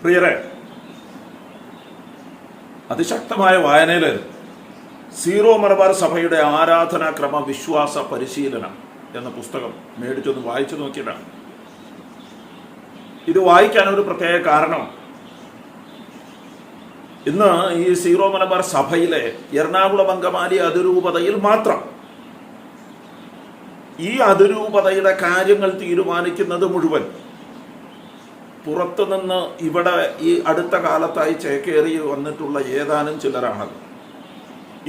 പ്രിയരെ, അതിശക്തമായ വായനയിൽ സീറോ മലബാർ സഭയുടെ ആരാധനാക്രമ വിശ്വാസ പരിശീലനം എന്ന പുസ്തകം മേടിച്ചൊന്ന് വായിച്ചു നോക്കിയതാണ്. ഇത് വായിക്കാനൊരു പ്രത്യേക കാരണം, ഇന്ന് ഈ സീറോ മലബാർ സഭയിലെ എറണാകുളം അങ്കമാലി അതിരൂപതയിൽ മാത്രം ഈ അതിരൂപതയുടെ കാര്യങ്ങൾ തീരുമാനിക്കുന്നത് മുഴുവൻ പുറത്തുനിന്ന് ഇവിടെ ഈ അടുത്ത കാലത്തായി ചേക്കേറി വന്നിട്ടുള്ള ഏതാനും ചിലരാണത്.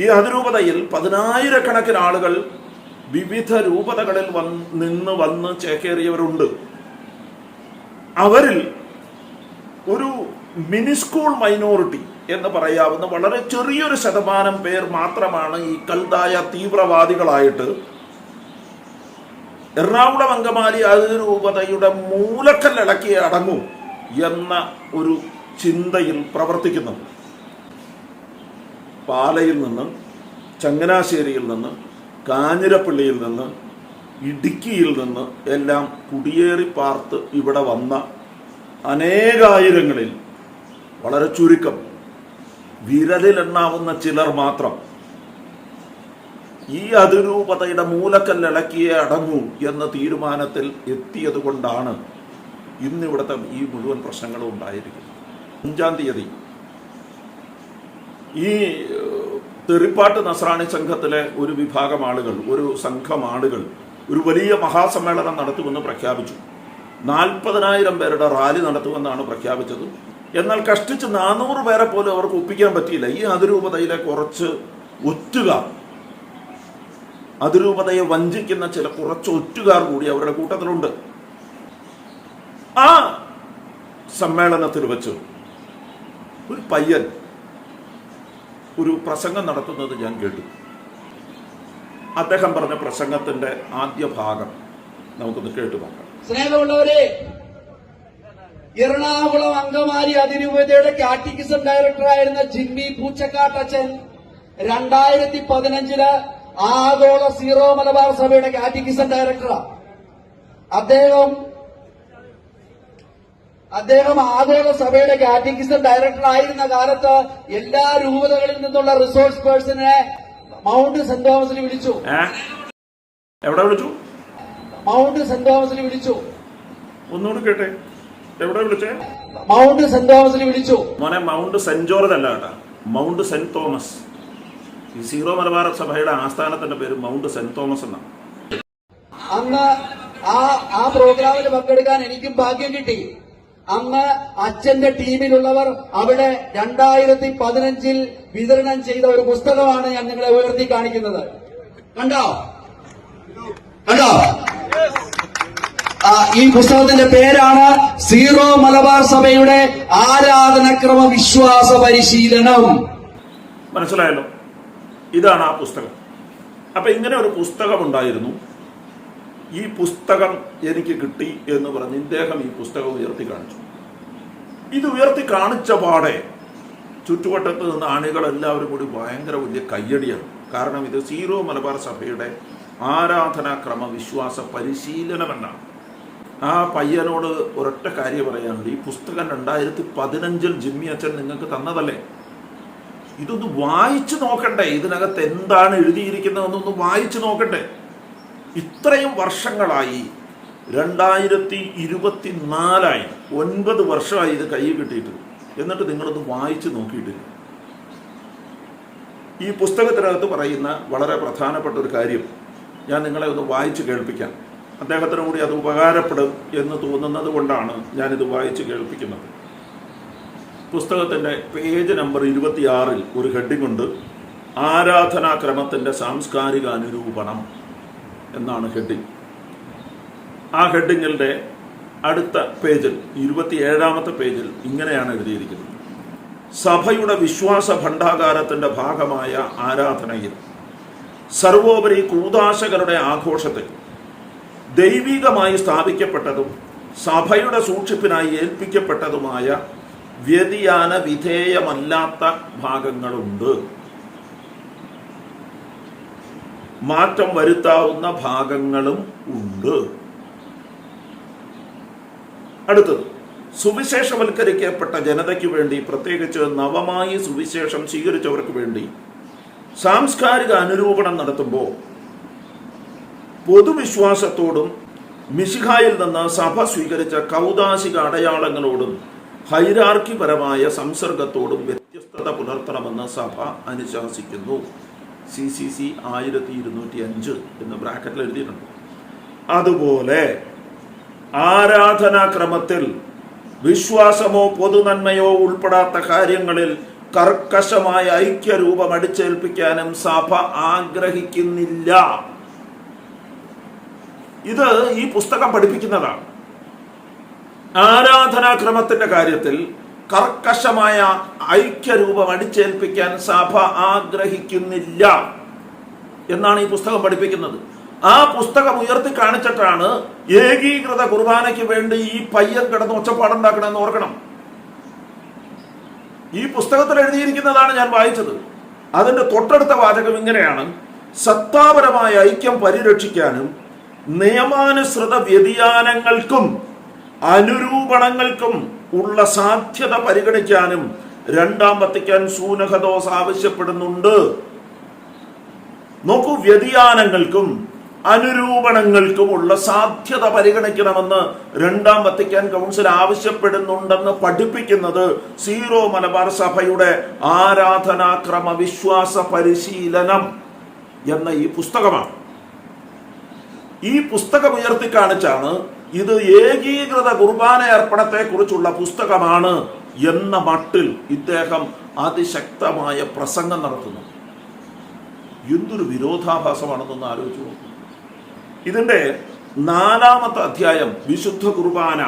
ഈ അതിരൂപതയിൽ 10,000-കണക്കിന് ആളുകൾ വിവിധ രൂപതകളിൽ വന്ന് ചേക്കേറിയവരുണ്ട്. അവരിൽ ഒരു മിനിസ്കൂൾ മൈനോറിറ്റി എന്ന് പറയാവുന്ന വളരെ ചെറിയൊരു ശതമാനം പേർ മാത്രമാണ് ഈ കൽതായ തീവ്രവാദികളായിട്ട് എറണാകുളം അങ്കമാലി അതിരൂപതയുടെ മൂലക്കല്ലിളക്കി അടങ്ങും എന്ന ഒരു ചിന്തയിൽ പ്രവർത്തിക്കുന്നു. പാലയിൽ നിന്ന്, ചങ്ങനാശ്ശേരിയിൽ നിന്ന്, കാഞ്ഞിരപ്പള്ളിയിൽ നിന്ന്, ഇടുക്കിയിൽ നിന്ന് എല്ലാം കുടിയേറി പാർത്ത് ഇവിടെ വന്ന അനേകായിരങ്ങളിൽ വളരെ ചുരുക്കം, വിരലിലെണ്ണാവുന്ന ചിലർ മാത്രം ഈ അതിരൂപതയുടെ മൂലക്കല്ലിളക്കിയേ അടങ്ങൂ എന്ന തീരുമാനത്തിൽ എത്തിയത് കൊണ്ടാണ് ഇന്നിവിടുത്തെ ഈ മുഴുവൻ പ്രശ്നങ്ങളും ഉണ്ടായിരിക്കുന്നത്. 5-ാം തീയതി ഈ തെറിപ്പാട്ട് നസ്രാണി സംഘത്തിലെ ഒരു വിഭാഗം ആളുകൾ, ഒരു സംഘം ആളുകൾ ഒരു വലിയ മഹാസമ്മേളനം നടത്തുമെന്ന് പ്രഖ്യാപിച്ചു. 40,000 പേരുടെ റാലി നടത്തുമെന്നാണ് പ്രഖ്യാപിച്ചത്. എന്നാൽ കഷ്ടിച്ച് 400 പേരെ പോലും അവർക്ക് ഒപ്പിക്കാൻ പറ്റിയില്ല. ഈ അതിരൂപതയിലെ കുറച്ച് ഒറ്റുകാർ, അതിരൂപതയെ വഞ്ചിക്കുന്ന ചില കുറച്ച് ഒറ്റുകാർ കൂടി അവരുടെ കൂട്ടത്തിലുണ്ട്. ആ സമ്മേളനത്തിൽ വെച്ച് ഒരു പയ്യൻ ഒരു പ്രസംഗം നടത്തുന്നത് ഞാൻ കേട്ടു. അദ്ദേഹം പറഞ്ഞ പ്രസംഗത്തിന്റെ ആദ്യ ഭാഗം നമുക്കൊന്ന് കേട്ടു നോക്കാം. സ്നേഹമുള്ളവരെ, എറണാകുളം അങ്കമാലി അതിരൂപതയുടെ കാറ്റഗിസം ഡയറക്ടറായിരുന്ന ജിമ്മി പൂച്ചക്കാട്ടച്ചൻ 2015 ആഗോള സീറോ മലബാർ സഭയുടെ കാറ്റഗിസം ഡയറക്ടറാണ്. അദ്ദേഹം ആഗോള സഭയുടെ കാറ്റഗിസം ഡയറക്ടർ ആയിരുന്ന കാലത്ത് എല്ലാ രൂപതകളിൽ നിന്നുള്ള റിസോഴ്സ് പേഴ്സണിനെ മൗണ്ട് സെന്റ് തോമസിൽ വിളിച്ചു. എവിടെ വിളിച്ചു? മൗണ്ട് സെന്റ് തോമസിൽ വിളിച്ചു. ഒന്നുകൂടി കേട്ടെ, എവിടെ വിളിച്ചേ? മൗണ്ട് സെന്റ് തോമസിൽ വിളിച്ചു. മോനെ, മൗണ്ട് സെന്റ് ജോർജ് അല്ല കേട്ടാ, മൗണ്ട് സെന്റ് തോമസ്. ഈ സീറോ മലബാർ സഭയുടെ ആസ്ഥാനത്തിന്റെ പേര് മൗണ്ട് സെന്റ് തോമസ് എന്നാണ്. അന്ന് ആ പ്രോഗ്രാമിൽ പങ്കെടുക്കാൻ എനിക്കും ഭാഗ്യം കിട്ടി. അന്ന് അച്ഛന്റെ ടീമിലുള്ളവർ അവിടെ 2015 വിതരണം ചെയ്ത ഒരു പുസ്തകമാണ് ഞാൻ നിങ്ങളെ ഉയർത്തി കാണിക്കുന്നത്. കണ്ടോ? ഈ പുസ്തകത്തിന്റെ പേരാണ് സീറോ മലബാർ സഭയുടെ ആരാധനക്രമ വിശ്വാസ പരിശീലനം. മനസ്സിലായല്ലോ? ഇതാണ് ആ പുസ്തകം. അപ്പൊ ഇങ്ങനെ ഒരു പുസ്തകം ഉണ്ടായിരുന്നു. ഈ പുസ്തകം എനിക്ക് കിട്ടി എന്ന് പറഞ്ഞ് ഇദ്ദേഹം ഈ പുസ്തകം ഉയർത്തി കാണിച്ചു. ഇത് ഉയർത്തി കാണിച്ച പാടെ ചുറ്റുവട്ടത്ത് നിന്ന് ആണികളെല്ലാവരും കൂടി ഭയങ്കര വലിയ കയ്യടിയാണ്. കാരണം ഇത് സീറോ മലബാർ സഭയുടെ ആരാധനാക്രമ വിശ്വാസ പരിശീലനമെന്നാണ്. ആ പയ്യനോട് ഒരൊറ്റ കാര്യം പറയാനുണ്ട്. ഈ പുസ്തകം 2015 ജിമ്മി അച്ഛൻ നിങ്ങൾക്ക് തന്നതല്ലേ? ഇതൊന്ന് വായിച്ചു നോക്കണ്ടേ? ഇതിനകത്ത് എന്താണ് എഴുതിയിരിക്കുന്നതെന്നൊന്ന് വായിച്ചു നോക്കട്ടെ. ഇത്രയും വർഷങ്ങളായി, 2024 9 വർഷമായി ഇത് കയ്യിൽ കിട്ടിയിട്ട്, എന്നിട്ട് നിങ്ങളൊന്ന് വായിച്ചു നോക്കിയിട്ടില്ല. ഈ പുസ്തകത്തിനകത്ത് പറയുന്ന വളരെ പ്രധാനപ്പെട്ട ഒരു കാര്യം ഞാൻ നിങ്ങളെ ഒന്ന് വായിച്ചു കേൾപ്പിക്കാം. അദ്ദേഹത്തിനും കൂടി അത് ഉപകാരപ്പെടും എന്ന് തോന്നുന്നത് കൊണ്ടാണ് ഞാനിത് വായിച്ചു കേൾപ്പിക്കുന്നത്. പുസ്തകത്തിൻ്റെ പേജ് നമ്പർ 26 ഒരു ഹെഡിംഗ് ഉണ്ട്. ആരാധനാക്രമത്തിൻ്റെ സാംസ്കാരിക അനുരൂപണം എന്നാണ് ഹെഡിങ്. ആ ഹെഡിങ്ങിൻ്റെ അടുത്ത പേജിൽ 27ാമത്തെ പേജിൽ ഇങ്ങനെയാണ് എഴുതിയിരിക്കുന്നത്: സഭയുടെ വിശ്വാസ ഭണ്ഡാകാരത്തിൻ്റെ ഭാഗമായ ആരാധനയിൽ സർവോപരി കൂദാശകളുടെ ആഘോഷത്തിൽ ദൈവികമായി സ്ഥാപിക്കപ്പെട്ടതും സഭയുടെ സൂക്ഷിപ്പിനായി ഏൽപ്പിക്കപ്പെട്ടതുമായ വ്യതിയാന വിധേയമല്ലാത്ത ഭാഗങ്ങളുണ്ട്. മാറ്റം വരുത്താവുന്ന ഭാഗങ്ങളും ഉണ്ട്. അടുത്തത്, സുവിശേഷവൽക്കരിക്കപ്പെട്ട ജനതയ്ക്ക് വേണ്ടി, പ്രത്യേകിച്ച് നവമായി സുവിശേഷം സ്വീകരിച്ചവർക്ക് വേണ്ടി സാംസ്കാരിക അനുരൂപണം നടത്തുമ്പോൾ പൊതുവിശ്വാസത്തോടും മിശിഹായിൽ നിന്ന് സഭ സ്വീകരിച്ച കൗദാശിക അടയാളങ്ങളോടും ഹൈരാർക്കിപരമായ സംസർഗത്തോടും വ്യത്യസ്തത പുലർത്തണമെന്ന് സഭ അനുശാസിക്കുന്നു. CCC 1205 എന്ന് ബ്രാക്കറ്റിൽ എഴുതിയിട്ടുണ്ട്. അതുപോലെ ആരാധനാക്രമത്തിൽ വിശ്വാസമോ പൊതുനന്മയോ ഉൾപ്പെടാത്ത കാര്യങ്ങളിൽ കർക്കശമായ ഐക്യരൂപം അടിച്ചേൽപ്പിക്കാനും സഭ ആഗ്രഹിക്കുന്നില്ല. ഇത് ഈ പുസ്തകം പഠിപ്പിക്കുന്നതാണ്. ആരാധനാക്രമത്തിന്റെ കാര്യത്തിൽ കർക്കശമായ ഐക്യരൂപം അടിച്ചേൽപ്പിക്കാൻ സഭ ആഗ്രഹിക്കുന്നില്ല എന്നാണ് ഈ പുസ്തകം പഠിപ്പിക്കുന്നത്. ആ പുസ്തകം ഉയർത്തി കാണിച്ചിട്ടാണ് ഏകീകൃത കുർബാനയ്ക്ക് വേണ്ടി ഈ പയ്യൻ കിടന്ന് ഒച്ചപ്പാടുണ്ടാക്കണമെന്ന് ഓർക്കണം. ഈ പുസ്തകത്തിൽ എഴുതിയിരിക്കുന്നതാണ് ഞാൻ വായിച്ചത്. അതിന്റെ തൊട്ടടുത്ത വാചകം ഇങ്ങനെയാണ്: സത്താപരമായ ഐക്യം പരിരക്ഷിക്കാനും നിയമാനുസൃത വ്യതിയാനങ്ങൾക്കും അനുരൂപണങ്ങൾക്കും ഉള്ള സാധ്യത പരിഗണിക്കാനും രണ്ടാം വത്തിക്കാൻ സൂനഹദോസ് ആവശ്യപ്പെടുന്നുണ്ട്. നോക്കൂ, വ്യതിയാനങ്ങൾക്കും അനുരൂപണങ്ങൾക്കുമുള്ള സാധ്യത പരിഗണിക്കണമെന്ന് രണ്ടാം വത്തിക്കാൻ കൗൺസിൽ ആവശ്യപ്പെടുന്നുണ്ടെന്ന് പഠിപ്പിക്കുന്നത് സീറോ മലബാർ സഭയുടെ ആരാധനാക്രമ വിശ്വാസ പരിശീലനം എന്ന ഈ പുസ്തകമാണ്. ഈ പുസ്തകം ഉയർത്തി കാണിച്ചാണ് ഇത് ഏകീകൃത കുർബാന അർപ്പണത്തെ കുറിച്ചുള്ള പുസ്തകമാണ് എന്ന മട്ടിൽ ഇദ്ദേഹം അതിശക്തമായ പ്രസംഗം നടത്തുന്നു. എന്തൊരു വിരോധാഭാസമാണെന്നൊന്ന് ആലോചിച്ചു നോക്കൂ. ഇതിന്റെ 4-ാമത്തെ അധ്യായം വിശുദ്ധ കുർബാന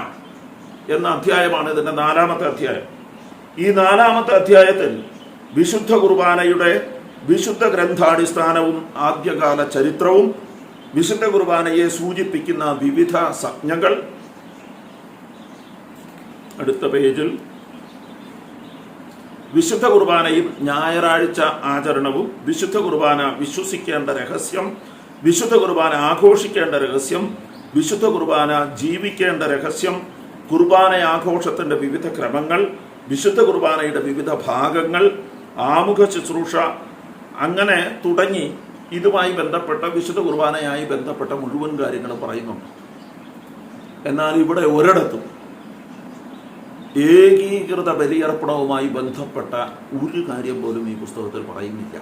എന്ന അധ്യായമാണ്. ഇതിന്റെ 4-ാമത്തെ അധ്യായം. ഈ 4-ാമത്തെ അധ്യായത്തിൽ വിശുദ്ധ കുർബാനയുടെ വിശുദ്ധ ഗ്രന്ഥാടിസ്ഥാനവും ആദ്യകാല ചരിത്രവും വിശുദ്ധ കുർബാനയെ സൂചിപ്പിക്കുന്ന വിവിധ സംജ്ഞകൾ, അടുത്ത പേജിൽ വിശുദ്ധ കുർബാനയും ഞായറാഴ്ച ആചരണവും, വിശുദ്ധ കുർബാന വിശ്വസിക്കേണ്ട രഹസ്യം, വിശുദ്ധ കുർബാന ആഘോഷിക്കേണ്ട രഹസ്യം, വിശുദ്ധ കുർബാന ജീവിക്കേണ്ട രഹസ്യം, കുർബാന ആഘോഷത്തിന്റെ വിവിധ ക്രമങ്ങൾ, വിശുദ്ധ കുർബാനയുടെ വിവിധ ഭാഗങ്ങൾ, ആമുഖ ശുശ്രൂഷ, അങ്ങനെ തുടങ്ങി ഇതുമായി ബന്ധപ്പെട്ട വിശുദ്ധ കുർബാനയായി ബന്ധപ്പെട്ട മുഴുവൻ കാര്യങ്ങൾ പറയുന്നുണ്ട്. എന്നാൽ ഇവിടെ ഒരിടത്തും ഏകീകൃത ബലിയർപ്പണവുമായി ബന്ധപ്പെട്ട ഒരു കാര്യം പോലും ഈ പുസ്തകത്തിൽ പറയുന്നില്ല.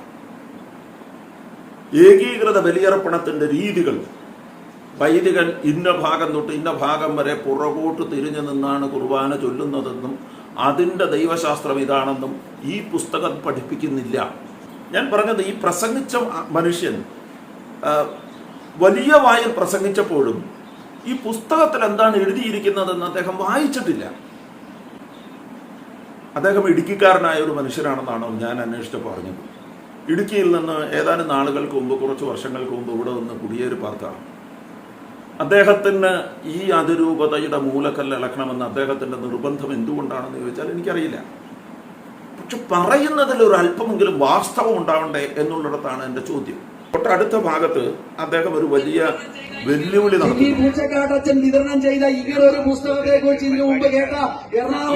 ഏകീകൃത ബലിയർപ്പണത്തിന്റെ രീതികൾ, വൈദികൻ ഇന്ന ഭാഗം തൊട്ട് ഇന്ന ഭാഗം വരെ പുറകോട്ട് തിരിഞ്ഞു നിന്നാണ് കുർബാന ചൊല്ലുന്നതെന്നും അതിൻ്റെ ദൈവശാസ്ത്രം ഇതാണെന്നും ഈ പുസ്തകം പഠിപ്പിക്കുന്നില്ല. ഞാൻ പറഞ്ഞത്, ഈ പ്രസംഗിച്ച മനുഷ്യൻ വലിയ വായിൽ പ്രസംഗിച്ചപ്പോഴും ഈ പുസ്തകത്തിൽ എന്താണ് എഴുതിയിരിക്കുന്നതെന്ന് അദ്ദേഹം വായിച്ചിട്ടില്ല. അദ്ദേഹം ഇടുക്കിക്കാരനായ ഒരു മനുഷ്യനാണെന്നാണ് ഞാൻ അന്വേഷിച്ച് പറഞ്ഞത്. ഇടുക്കിയിൽ നിന്ന് ഏതാനും നാളുകൾക്ക് മുമ്പ്, കുറച്ച് വർഷങ്ങൾക്ക് മുമ്പ് ഇവിടെ നിന്ന് കുടിയേറി പാർത്താണ്. അദ്ദേഹത്തിന് ഈ അതിരൂപതയുടെ മൂലക്കല്ല് ഇളക്കണമെന്ന് അദ്ദേഹത്തിൻ്റെ നിർബന്ധം എന്തുകൊണ്ടാണെന്ന് ചോദിച്ചാൽ എനിക്കറിയില്ല. പക്ഷെ പറയുന്നതിൽ ഒരു അല്പമെങ്കിലും വാസ്തവം ഉണ്ടാവണ്ടേ എന്നുള്ളിടത്താണ് എൻ്റെ ചോദ്യം. തൊട്ടടുത്ത ഭാഗത്ത് അദ്ദേഹം ഒരു വലിയ വെല്ലുവിളി നടത്തി. വിതരണം ചെയ്ത ഈ ഒരു പുസ്തകത്തെ കുറിച്ച് ഇതിനു മുമ്പ് കേട്ട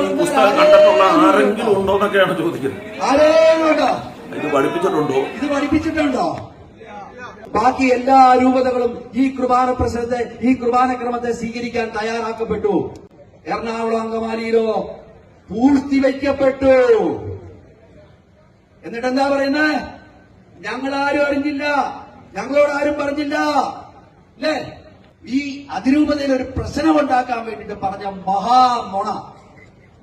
ഈ പുസ്തകം കണ്ടിട്ടുള്ള ആരെങ്കിലും ഉണ്ടോ എന്നൊക്കെയാണ് ചോദിക്കുന്നത്. ഇത് പഠിപ്പിച്ചിട്ടുണ്ടോ? ബാക്കി എല്ലാ രൂപതകളും ഈ കുർബാന പ്രശ്നത്തെ, ഈ കുർബാനക്രമത്തെ സ്വീകരിക്കാൻ തയ്യാറാക്കപ്പെട്ടു. എറണാകുളം അങ്കമാലിയിലോ പൂഴ്ത്തിവയ്ക്കപ്പെട്ടു. എന്നിട്ട് എന്താ പറയുന്നത്? ഞങ്ങളാരും അറിഞ്ഞില്ല, ഞങ്ങളോട് ആരും പറഞ്ഞില്ല അല്ലേ? ഈ അതിരൂപതയിൽ ഒരു പ്രശ്നമുണ്ടാക്കാൻ വേണ്ടിയിട്ട് പറഞ്ഞ മഹാമൊണ.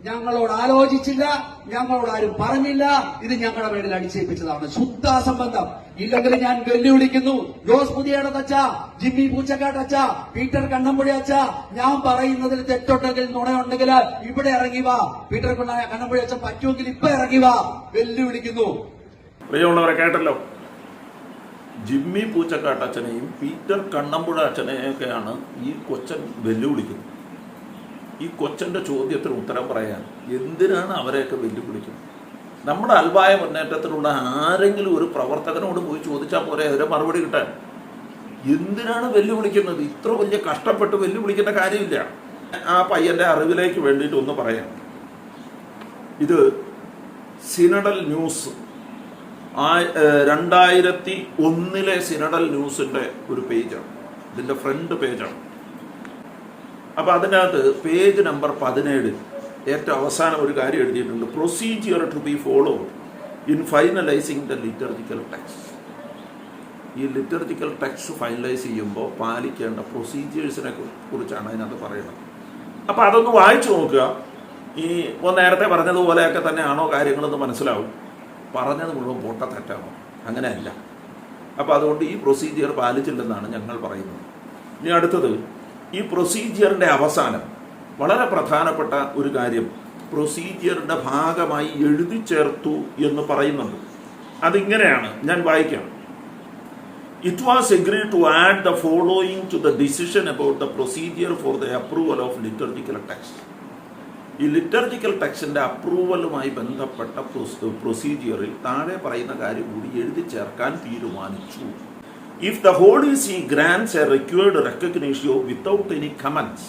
ഞങ്ങളോട് ആലോചിച്ചില്ല, ഞങ്ങളോട് ആരും പറഞ്ഞില്ല, ഇത് ഞങ്ങളുടെ മേടിൽ അടിച്ചേൽപ്പിച്ചതാണ്. ശുദ്ധ സംബന്ധം. ഇല്ലെങ്കിൽ ഞാൻ വെല്ലുവിളിക്കുന്നു. ജോസ് പുതിയടത്തച്ച, ജിമ്മി പൂച്ചക്കാട്ടച്ച, പീറ്റർ കണ്ണമ്പുഴ അച്ച, ഞാൻ പറയുന്നതിൽ തെറ്റുണ്ടെങ്കിൽ, നുണയുണ്ടെങ്കിൽ ഇവിടെ ഇറങ്ങി വാ. പീറ്റർ കണ്ണമ്പുഴ അച്ഛൻ പറ്റുമെങ്കിൽ ഇപ്പൊ ഇറങ്ങി വാ. വെല്ലുവിളിക്കുന്നു. പ്രിയമുള്ളവരെ, കേട്ടല്ലോ. ജിമ്മി പൂച്ചക്കാട്ടച്ഛനെയും പീറ്റർ കണ്ണമ്പുഴ അച്ഛനെയൊക്കെയാണ് ഈ കൊച്ചൻ വെല്ലുവിളിക്കുന്നത്. ഈ കൊച്ചൻ്റെ ചോദ്യത്തിന് ഉത്തരം പറയാൻ എന്തിനാണ് അവരെയൊക്കെ വെല്ലുവിളിക്കുന്നത്? നമ്മുടെ അൽവായ മുന്നേറ്റത്തിലുള്ള ആരെങ്കിലും ഒരു പ്രവർത്തകനോട് പോയി ചോദിച്ചാൽ പോരെ അവരെ മറുപടി കിട്ടാൻ? എന്തിനാണ് വെല്ലുവിളിക്കുന്നത്? ഇത്ര വലിയ കഷ്ടപ്പെട്ട് വെല്ലുവിളിക്കേണ്ട കാര്യമില്ല. ആ പയ്യന്റെ അറിവിലേക്ക് വേണ്ടിയിട്ട് ഒന്ന് പറയാം. ഇത് സിനഡൽ ന്യൂസ് 2001 സിനഡൽ ന്യൂസിന്റെ ഒരു പേജാണ്, ഇതിന്റെ ഫ്രണ്ട് പേജാണ്. അപ്പൊ അതിനകത്ത് പേജ് നമ്പർ 17 ഏറ്റവും അവസാനം ഒരു കാര്യം എഴുതിയിട്ടുണ്ട്: procedure to be followed in finalising the liturgical text. ഈ ലിറ്റർജിക്കൽ ടെക്സ്റ്റ് ഫൈനലൈസ് ചെയ്യുമ്പോൾ പാലിക്കേണ്ട പ്രൊസീജിയേഴ്സിനെ കുറിച്ചാണ് അതിനകത്ത് പറയുന്നത്. അപ്പം അതൊന്ന് വായിച്ചു നോക്കുക. ഈ നേരത്തെ പറഞ്ഞതുപോലെയൊക്കെ തന്നെയാണോ കാര്യങ്ങളെന്ന് മനസ്സിലാവും. പറഞ്ഞത് മുഴുവൻ പൊട്ടത്തെറ്റാണോ? അങ്ങനെയല്ല. അപ്പോൾ അതുകൊണ്ട് ഈ പ്രൊസീജിയർ പാലിച്ചില്ലെന്നാണ് ഞങ്ങൾ പറയുന്നത്. ഇനി അടുത്തത്, ഈ പ്രൊസീജിയറിൻ്റെ അവസാനം വളരെ പ്രധാനപ്പെട്ട ഒരു കാര്യം പ്രൊസീജിയറിൻ്റെ ഭാഗമായി എഴുതി ചേർത്തു എന്ന് പറയുന്നുണ്ട്. അതിങ്ങനെയാണ്, ഞാൻ വായിക്കാം. It was agreed to add the following to the decision about the procedure for the approval of liturgical text. ഈ ലിറ്റർജിക്കൽ ടെക്സ്റ്റിന്റെ അപ്രൂവലുമായി ബന്ധപ്പെട്ട പ്രൊസീജിയറിൽ താഴെ പറയുന്ന കാര്യം കൂടി എഴുതി ചേർക്കാൻ തീരുമാനിച്ചു. If the Holy See grants a required recognition without any comments,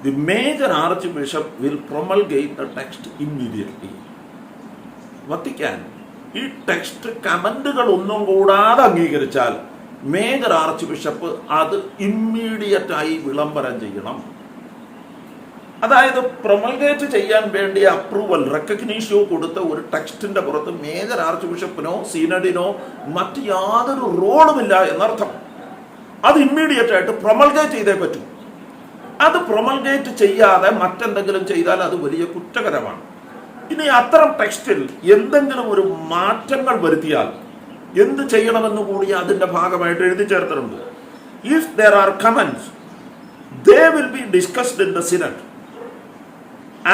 the major archbishop will promulgate the text immediately. Vatican ഈ ടെക്സ്റ്റ് കമന്റുകൾ ഒന്നും കൂടാതെ അംഗീകരിച്ചാൽ മേജർ ആർച്ച് ബിഷപ്പ് അത് ഇമ്മീഡിയറ്റ് ആയി വിളംബരം ചെയ്യണം. അതായത് പ്രൊമൾഗേറ്റ് ചെയ്യാൻ വേണ്ടി അപ്രൂവൽ റെക്കഗ്നീഷോ കൊടുത്ത ഒരു ടെക്സ്റ്റിന്റെ പുറത്ത് മേജർ ആർച്ച് ബിഷപ്പിനോ സിനഡിനോ മറ്റ് യാതൊരു റോളുമില്ല എന്നർത്ഥം. അത് ഇമ്മീഡിയറ്റ് ആയിട്ട് പ്രൊമൾഗേറ്റ് ചെയ്തേ പറ്റൂ. അത് പ്രൊമൾഗേറ്റ് ചെയ്യാതെ മറ്റെന്തെങ്കിലും ചെയ്താൽ അത് വലിയ കുറ്റകരമാണ്. ഇനി അത്തരം ടെക്സ്റ്റിൽ എന്തെങ്കിലും ഒരു മാറ്റങ്ങൾ വരുത്തിയാൽ എന്ത് ചെയ്യണമെന്ന് കൂടി അതിന്റെ ഭാഗമായിട്ട് എഴുതി ചേർത്തിട്ടുണ്ട്. If there are comments, they will be discussed in the synod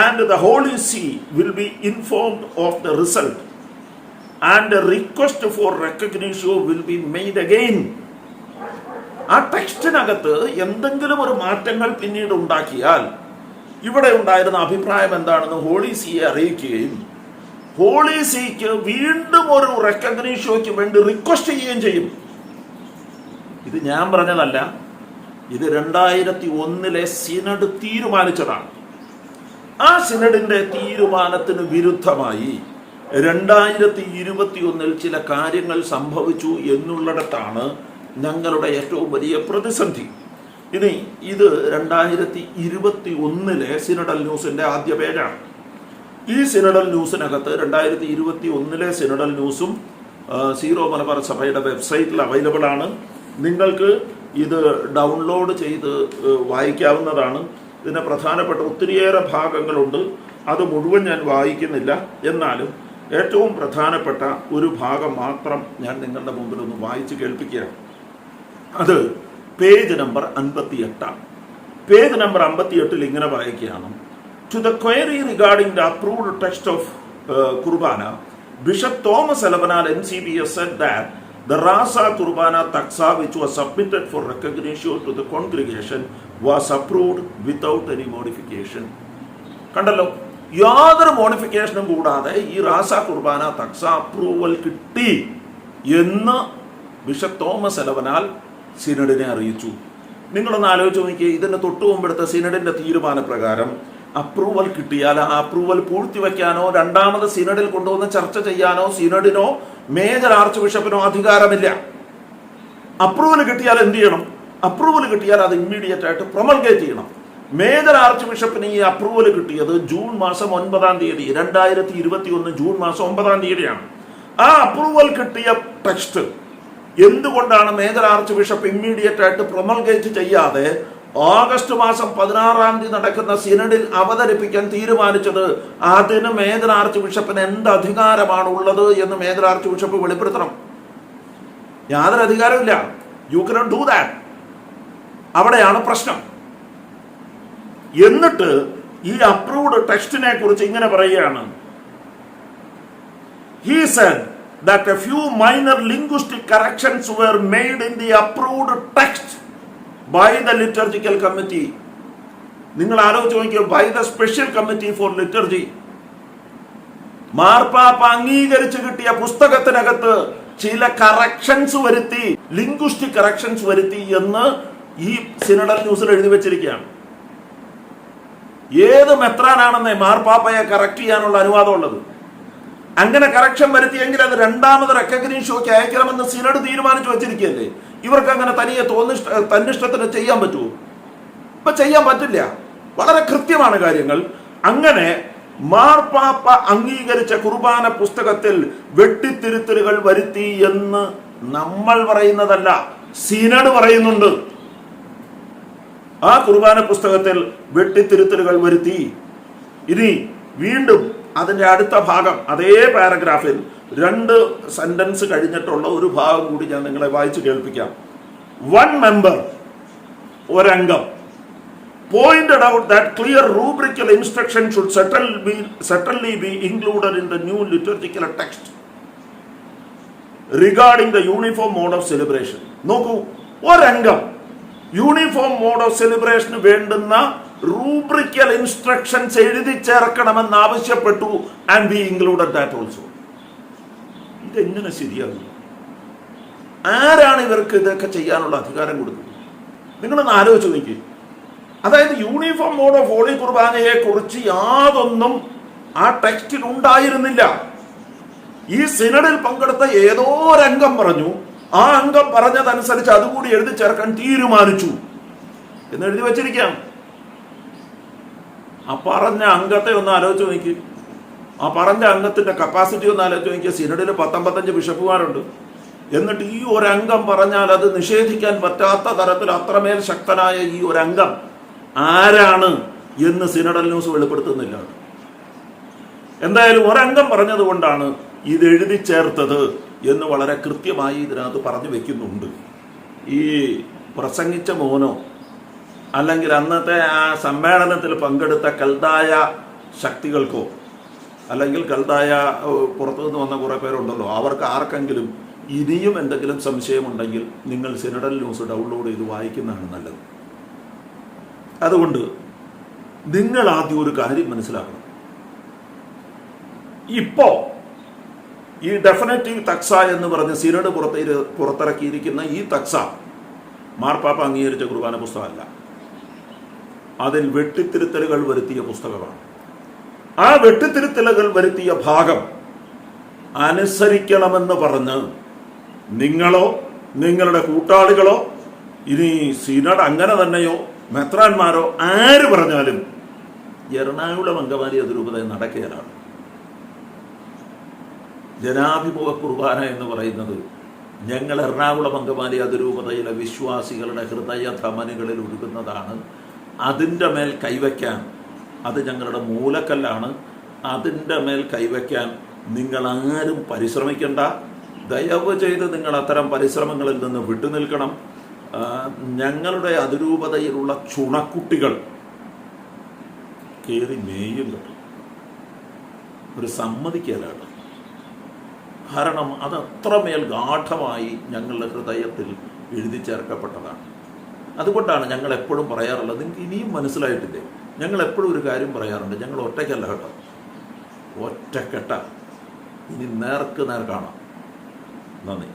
and the Holy See will be informed of the result and a request for recognition will be made again. ആ ടെക്സ്റ്റിനകത്ത് എന്തെങ്കിലും ഒരു മാറ്റങ്ങൾ പിന്നീട് ഉണ്ടാക്കിയാൽ ഇവിടെ ഉണ്ടായിരുന്ന അഭിപ്രായം എന്താണെന്ന് ഹോളി സീയെ അറിയിക്കുകയും ഹോളി സീക്ക് വീണ്ടും ഒരു റെക്കഗ്നീഷോയ്ക്ക് വേണ്ടി റിക്വസ്റ്റ് ചെയ്യുകയും ചെയ്യും. ഇത് ഞാൻ പറഞ്ഞതല്ല, ഇത് 2001 സിനഡ് തീരുമാനിച്ചതാണ്. ആ സിനഡിന്റെ തീരുമാനത്തിന് വിരുദ്ധമായി 2021 ചില കാര്യങ്ങൾ സംഭവിച്ചു എന്നുള്ളിടത്താണ് ഞങ്ങളുടെ ഏറ്റവും വലിയ പ്രതിസന്ധി. ഇനി ഇത് 2021 സിനഡൽ ന്യൂസിന്റെ ആദ്യ പേജാണ്. ഈ സിനഡൽ ന്യൂസിനകത്ത് 2021 സിനഡൽ ന്യൂസും സീറോ മലബാർ സഭയുടെ വെബ്സൈറ്റിൽ അവൈലബിൾ ആണ്. നിങ്ങൾക്ക് ഇത് ഡൗൺലോഡ് ചെയ്ത് വായിക്കാവുന്നതാണ്. ഇതിന് പ്രധാനപ്പെട്ട ഒത്തിരിയേറെ ഭാഗങ്ങളുണ്ട്. അത് മുഴുവൻ ഞാൻ വായിക്കുന്നില്ല. എന്നാലും ഏറ്റവും പ്രധാനപ്പെട്ട ഒരു ഭാഗം മാത്രം ഞാൻ നിങ്ങളുടെ മുമ്പിൽ ഒന്ന് വായിച്ച് കേൾപ്പിക്കുകയാണ്. അത് പേജ് നമ്പർ 58. പേജ് നമ്പർ 58 ഇങ്ങനെ പറയുകയാണ്: to the query regarding the approved text of Qurbana, bishop Thomas Elavanal NCBS said that the Rasa Kurbana Taksa which was submitted for recognition to the congregation was approved without any modification. കണ്ടല്ലോ, യാതൊരു മോഡിഫിക്കേഷനും കൂടാതെ ഈ റാസ കുർബാന തക്സ approval കിട്ടി എന്ന് bishop Thomas എലവനാൽ സിനഡിനെ അറിയിച്ചു. നിങ്ങളൊന്ന് ആലോചിച്ച് നോക്കിയേ, ഇതിന്റെ തൊട്ടു മുമ്പെടുത്ത സിനഡിന്റെ തീരുമാനപ്രകാരം അപ്രൂവൽ കിട്ടിയാൽ ആ അപ്രൂവൽ പൂഴ്ത്തിവെക്കാനോ രണ്ടാമത് സിനഡിൽ കൊണ്ടുവന്ന് ചർച്ച ചെയ്യാനോ സിനഡിനോ മേജർ ആർച്ച് ബിഷപ്പിനോ അധികാരമില്ല. അപ്രൂവൽ കിട്ടിയാൽ എന്ത് ചെയ്യണം? അപ്രൂവൽ കിട്ടിയാൽ അത് ഇമ്മീഡിയറ്റ് ആയിട്ട് പ്രൊമൾഗേറ്റ് ചെയ്യണം. മേജർ ആർച്ച് ബിഷപ്പിന് ഈ അപ്രൂവൽ കിട്ടിയത് ജൂൺ മാസം 9 തീയതി, 2021 ജൂൺ മാസം 9 തീയതിയാണ്. ആ അപ്രൂവൽ കിട്ടിയ ടെക്സ്റ്റ് എന്തുകൊണ്ടാണ് മേജർ ആർച്ച് ബിഷപ്പ് ഇമ്മീഡിയറ്റ് ആയിട്ട് പ്രൊമൾഗേറ്റ് ചെയ്യാതെ ഓഗസ്റ്റ് മാസം 16 നടക്കുന്ന സിനഡിൽ അവതരിപ്പിക്കാൻ തീരുമാനിച്ചത്? അതിന് മേജർ ആർച്ച് ബിഷപ്പിന് എന്ത് അധികാരമാണ് ഉള്ളത് എന്ന് മേജർ ആർച്ച് ബിഷപ്പ് വെളിപ്പെടുത്തണം. യാതൊരു അധികാരമില്ല. You cannot do that. അവിടെയാണ് പ്രശ്നം. എന്നിട്ട് ഈ അപ്രൂവ്ഡ് ടെക്സ്റ്റിനെ കുറിച്ച് ഇങ്ങനെ പറയുകയാണ്: He said that a few minor linguistic corrections were made in the approved text by the liturgical committee. നിങ്ങൾ ആലോചിച്ച് നോക്കിയോ, by the special committee for liturgy. മാർപ്പാപ്പ അംഗീകരിച്ച് കിട്ടിയ പുസ്തകത്തിനകത്ത് ചില കറക്ഷൻസ് വരുത്തി, ലിംഗ്വിസ്റ്റിക് കറക്ഷൻസ് വരുത്തി എന്ന് ഈ സിനഡൽ ന്യൂസിൽ എഴുതി വെച്ചിരിക്കുകയാണ്. ഏത് മെത്രാനാണെന്നേ മാർപ്പാപ്പയെ കറക്റ്റ് ചെയ്യാനുള്ള അനുവാദമുള്ളത്. അങ്ങനെ കറക്ഷൻ വരുത്തിയെങ്കിൽ അത് രണ്ടാമത് റെക്കഗ്നീഷൻ ഷോയ്ക്ക് അയക്കണമെന്ന് സിനഡ് തീരുമാനിച്ചു വെച്ചിരിക്കുകയല്ലേ. ഇവർക്ക് അങ്ങനെ തനിയെ തന്നിഷ്ടത്തിന് ചെയ്യാൻ പറ്റുമോ? ഇപ്പൊ ചെയ്യാൻ പറ്റില്ല. വളരെ കൃത്യമാണ് കാര്യങ്ങൾ. അങ്ങനെ മാർപ്പാപ്പ അംഗീകരിച്ച കുർബാന പുസ്തകത്തിൽ വെട്ടിത്തിരുത്തലുകൾ വരുത്തി എന്ന് നമ്മൾ പറയുന്നതല്ല, സിനഡ് പറയുന്നുണ്ട്. ആ കുർബാന പുസ്തകത്തിൽ വെട്ടിത്തിരുത്തലുകൾ വരുത്തി. ഇനി വീണ്ടും അതിന്റെ അടുത്ത ഭാഗം, അതേ പാരഗ്രാഫിൽ 2 സെന്റൻസ് കഴിഞ്ഞിട്ടുള്ള ഒരു ഭാഗം കൂടി ഞാൻ നിങ്ങളെ വായിച്ചു കേൾപ്പിക്കാം. 1 member, ഒരംഗം, pointed out that clear rubrical instruction should certainly be included in the new liturgical text regarding the uniform mode of celebration. നോക്കൂ, ഒരംഗം യൂണിഫോം മോഡ് ഓഫ് സെലിബ്രേഷന് വേണ്ടുന്ന റൂബ്രിക്കൽ ഇൻസ്ട്രക്ഷൻസ് എഴുതി ചേർക്കണമെന്ന് ആവശ്യപ്പെട്ടു. And we included that also. ഇതെങ്ങനെ ശരിയാകും? ആരാണ് ഇവർക്ക് ഇതൊക്കെ ചെയ്യാനുള്ള അധികാരം കൊടുക്കുന്നത്? നിങ്ങളൊന്ന് ആലോചിച്ച് നോക്കി. അതായത് യൂണിഫോം മോഡ് ഓഫ് ഹോളി കുർബാനയെ കുറിച്ച് യാതൊന്നും ആ ടെക്സ്റ്റിൽ ഉണ്ടായിരുന്നില്ല. ഈ സിനഡിൽ പങ്കെടുത്ത ഏതോ ഒരംഗം പറഞ്ഞു, ആ അംഗം പറഞ്ഞതനുസരിച്ച് അതുകൂടി എഴുതി ചേർക്കാൻ തീരുമാനിച്ചു എന്ന് എഴുതി വച്ചിരിക്കാം. ആ പറഞ്ഞ അംഗത്തെ ഒന്ന് ആലോചിച്ച് നോക്കി. ആ പറഞ്ഞ അംഗത്തിന്റെ കപ്പാസിറ്റി ഒന്ന് ആലോചിച്ച് നോക്കിയാൽ സിനഡിൽ 55 ബിഷപ്പുമാരുണ്ട്. എന്നിട്ട് ഈ ഒരംഗം പറഞ്ഞാൽ അത് നിഷേധിക്കാൻ പറ്റാത്ത തരത്തിൽ അത്രമേൽ ശക്തനായ ഈ ഒരംഗം ആരാണ് എന്ന് സിനഡൽ ന്യൂസ് വെളിപ്പെടുത്തുന്നില്ല. എന്തായാലും ഒരംഗം പറഞ്ഞതുകൊണ്ടാണ് ഇത് എഴുതി ചേർത്തത് എന്ന് വളരെ കൃത്യമായി ഇതിനകത്ത് പറഞ്ഞു വെക്കുന്നുണ്ട്. ഈ പ്രസംഗിച്ച മോനോ അല്ലെങ്കിൽ അന്നത്തെ ആ സമ്മേളനത്തിൽ പങ്കെടുത്ത കൽദായ ശക്തികൾക്കോ അല്ലെങ്കിൽ കൽദായ പുറത്തുനിന്ന് വന്ന കുറേ പേരുണ്ടല്ലോ, അവർക്ക് ആർക്കെങ്കിലും ഇനിയും എന്തെങ്കിലും സംശയമുണ്ടെങ്കിൽ നിങ്ങൾ സിനഡൽ ന്യൂസ് ഡൗൺലോഡ് ചെയ്ത് വായിക്കുന്നതാണ് നല്ലത്. അതുകൊണ്ട് നിങ്ങൾ ആദ്യം ഒരു കാര്യം മനസ്സിലാക്കണം. ഇപ്പോ ഈ ഡെഫിനറ്റീവ് തക്സ എന്ന് പറഞ്ഞ് സിനഡ് പുറത്തിറക്കിയിരിക്കുന്ന ഈ തക്സ മാർപ്പാപ്പ അംഗീകരിച്ച കുർബാന പുസ്തകമല്ല. അതിൽ വെട്ടിത്തിരുത്തലുകൾ വരുത്തിയ പുസ്തകമാണ്. ആ വെട്ടിത്തിരുത്തലുകൾ വരുത്തിയ ഭാഗം അനുസരിക്കണമെന്ന് പറഞ്ഞ് നിങ്ങളോ നിങ്ങളുടെ കൂട്ടാളികളോ ഇനി സിനഡ് അങ്ങനെ തന്നെയോ മെത്രാന്മാരോ ആര് പറഞ്ഞാലും എറണാകുളം അങ്കമാലി അതിരൂപത നടക്കുകയാണ്. ജനാഭിമുഖ കുർബാന എന്ന് പറയുന്നത് ഞങ്ങൾ എറണാകുളം അങ്കമാലി അതിരൂപതയിലെ വിശ്വാസികളുടെ ഹൃദയ ധമനികളിൽ ഒഴുകുന്നതാണ്. അതിൻ്റെ മേൽ കൈവയ്ക്കാൻ, അത് ഞങ്ങളുടെ മൂലക്കല്ലാണ്, അതിൻ്റെ മേൽ കൈവയ്ക്കാൻ നിങ്ങളാരും പരിശ്രമിക്കേണ്ട. ദയവ് ചെയ്ത് നിങ്ങൾ അത്തരം പരിശ്രമങ്ങളിൽ നിന്ന് വിട്ടുനിൽക്കണം. ഞങ്ങളുടെ അതിരൂപതയിലുള്ള ചുണക്കുട്ടികൾ കയറി മേയും കേട്ടോ, ഒരു സമ്മതിക്കലാണ്. കാരണം അത് അത്രമേൽ ഗാഠമായി ഞങ്ങളുടെ ഹൃദയത്തിൽ എഴുതി ചേർക്കപ്പെട്ടതാണ്. അതുകൊണ്ടാണ് ഞങ്ങൾ എപ്പോഴും പറയാറുള്ളത്, നിങ്ങൾക്ക് ഇനിയും മനസ്സിലായിട്ടില്ലേ, ഞങ്ങൾ എപ്പോഴും ഒരു കാര്യം പറയാറുണ്ട്, ഞങ്ങൾ ഒറ്റയ്ക്കല്ല കേട്ടോ, ഒറ്റക്കെട്ട. ഇനി നേർക്ക് നേർ കാണാം. നന്ദി.